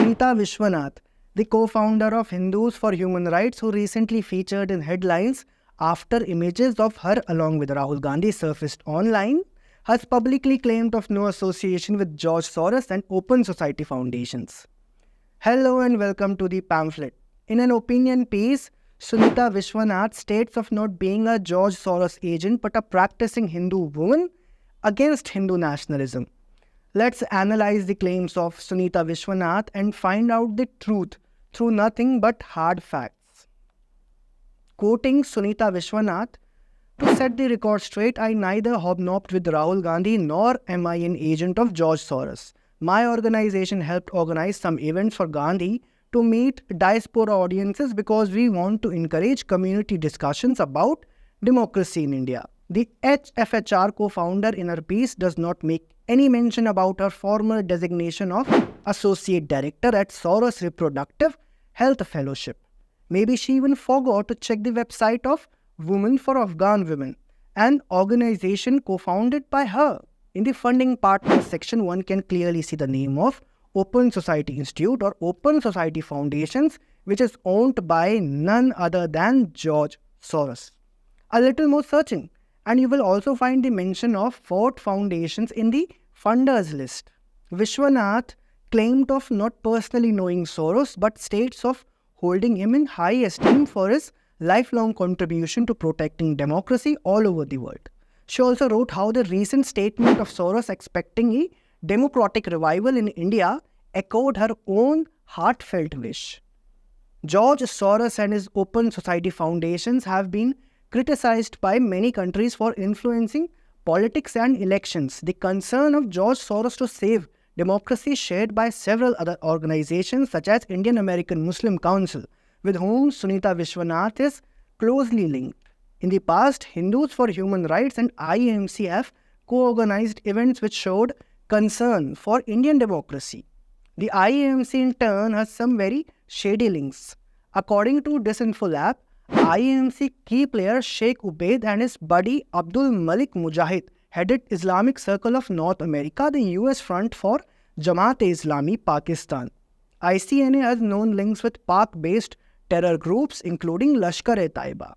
Sunita Vishwanath, the co-founder of Hindus for Human Rights, who recently featured in headlines after images of her along with Rahul Gandhi surfaced online, has publicly claimed of no association with George Soros and Open Society foundations. Hello and welcome to the Pamphlet. In an opinion piece, Sunita Vishwanath states of not being a George Soros agent but a practicing Hindu woman against Hindu nationalism. Let's analyze the claims of Sunita Vishwanath and find out the truth through nothing but hard facts. Quoting Sunita Vishwanath, to set the record straight, I neither hobnobbed with Rahul Gandhi nor am I an agent of George Soros. My organization helped organize some events for Gandhi to meet diaspora audiences because we want to encourage community discussions about democracy in India. The HFHR co-founder in her piece does not make any mention about her former designation of Associate Director at Soros Reproductive Health Fellowship. Maybe she even forgot to check the website of Women for Afghan Women, an organization co-founded by her. In the funding partners section, one can clearly see the name of Open Society Institute or Open Society Foundations, which is owned by none other than George Soros. A little more searching, and you will also find the mention of 4 foundations in the funders list. Vishwanath claimed of not personally knowing Soros, but states of holding him in high esteem for his lifelong contribution to protecting democracy all over the world. She also wrote how the recent statement of Soros expecting a democratic revival in India echoed her own heartfelt wish. George Soros and his Open Society foundations have been criticized by many countries for influencing politics and elections. The concern of George Soros to save democracy is shared by several other organizations such as Indian American Muslim Council, with whom Sunita Vishwanath is closely linked. In the past, Hindus for Human Rights and iamc have co-organized events which showed concern for Indian democracy. The iamc in turn has some very shady links. According to Disinfo Lab, iamc key player Sheikh Ubaid and his buddy Abdul Malik Mujahid headed Islamic Circle of North America, the US front for Jamaat-e-Islami Pakistan. ICNA has known links with Pak-based terror groups including Lashkar-e-Taiba.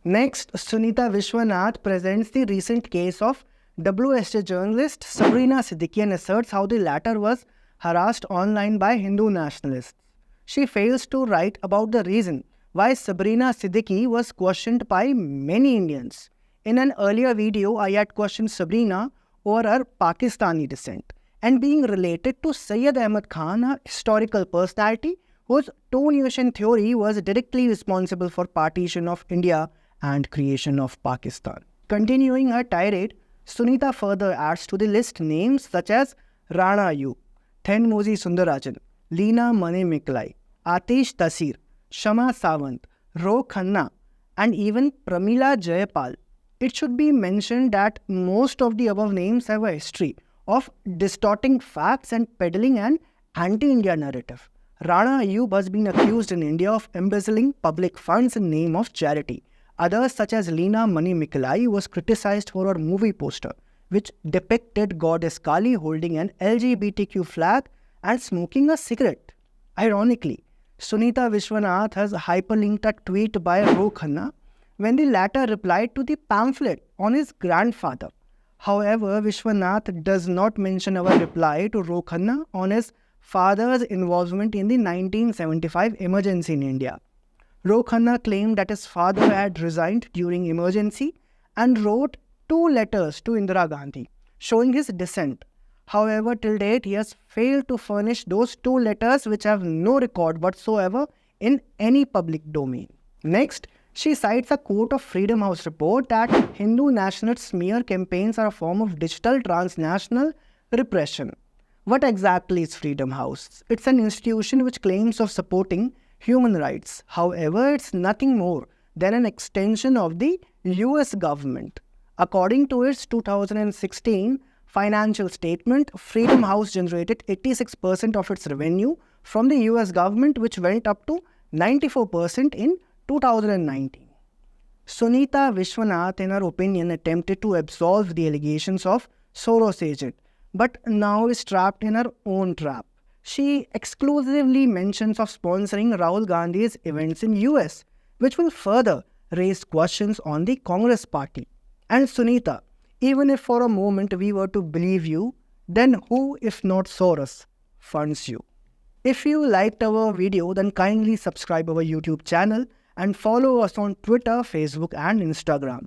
Next, Sunita Vishwanath presents the recent case of WSJ journalist Sabrina Siddiqui and asserts how the latter was harassed online by Hindu nationalists. She fails to write about the reason why Sabrina Siddiqui was questioned by many Indians. In an earlier video, I had questioned Sabrina over her Pakistani descent and being related to Syed Ahmad Khan, a historical personality whose two-nation theory was directly responsible for partition of India and creation of Pakistan. Continuing her tirade, Sunita further adds to the list names such as Rana Ayub, Thenmozi Sundarajan, Leena Mane Miklai, Atish Tasir, Shama Sawant, Ro Khanna, and even Pramila Jayapal. It should be mentioned that most of the above names have a history of distorting facts and peddling an anti-India narrative. Rana Ayub has been accused in India of embezzling public funds in name of charity. Others such as Leena Mani Miklai was criticized for her movie poster, which depicted Goddess Kali holding an LGBTQ flag and smoking a cigarette. Ironically, Sunita Vishwanath has hyperlinked a tweet by Ro Khanna when the latter replied to the pamphlet on his grandfather. However, Vishwanath does not mention our reply to Ro Khanna on his father's involvement in the 1975 emergency in India. Ro Khanna claimed that his father had resigned during emergency and wrote 2 letters to Indira Gandhi showing his dissent. However, till date, he has failed to furnish those 2 letters which have no record whatsoever in any public domain. Next, she cites a quote of Freedom House report that Hindu nationalist smear campaigns are a form of digital transnational repression. What exactly is Freedom House? It's an institution which claims of supporting human rights. However, it's nothing more than an extension of the US government. According to its 2016 financial statement, Freedom House generated 86% of its revenue from the US government, which went up to 94% in 2019. Sunita Vishwanath, in her opinion, attempted to absolve the allegations of Soros agent, but now is trapped in her own trap. She exclusively mentions of sponsoring Rahul Gandhi's events in US, which will further raise questions on the Congress party. And Sunita, even if for a moment we were to believe you, then who, if not Soros, funds you? If you liked our video, then kindly subscribe our YouTube channel and follow us on Twitter, Facebook and Instagram.